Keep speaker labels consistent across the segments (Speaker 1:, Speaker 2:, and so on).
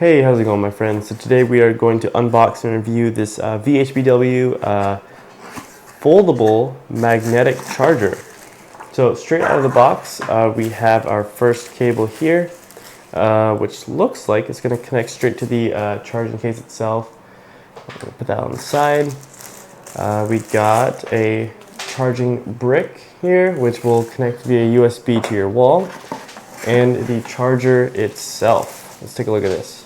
Speaker 1: Hey, how's it going, my friends? So today we are going to unbox and review this VHBW foldable magnetic charger. So straight out of the box, we have our first cable here, which looks like it's going to connect straight to the charging case itself. I'm going to put that on the side. We got a charging brick here, which will connect via USB to your wall, and the charger itself. Let's take a look at this.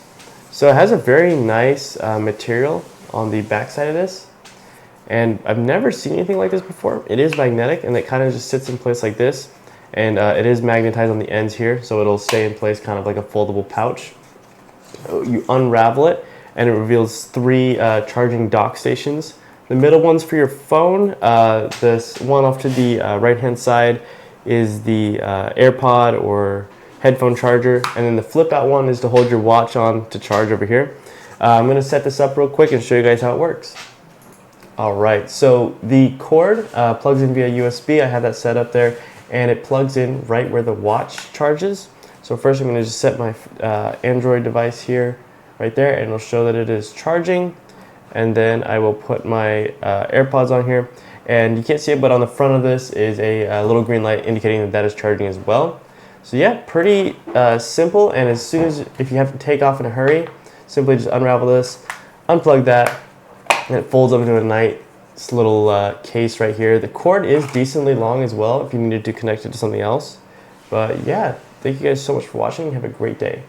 Speaker 1: So it has a very nice material on the back side of this, and I've never seen anything like this before. It is magnetic, and it kind of just sits in place like this, and it is magnetized on the ends here, so it'll stay in place kind of like a foldable pouch. You unravel it, and it reveals three charging dock stations. The middle one's for your phone. This one off to the right-hand side is the AirPod or headphone charger, and then the flip out one is to hold your watch on to charge over here. I'm going to set this up real quick and show you guys how it works. Alright, so the cord plugs in via USB. I have that set up there, and it plugs in right where the watch charges. So first I'm going to just set my Android device here, right there, and it'll show that it is charging. And then I will put my AirPods on here, and you can't see it, but on the front of this is a little green light indicating that that is charging as well. So yeah, pretty simple, and as soon as, if you have to take off in a hurry, simply just unravel this, unplug that, and it folds up into a nice little case right here. The cord is decently long as well if you needed to connect it to something else. But yeah, thank you guys so much for watching. Have a great day.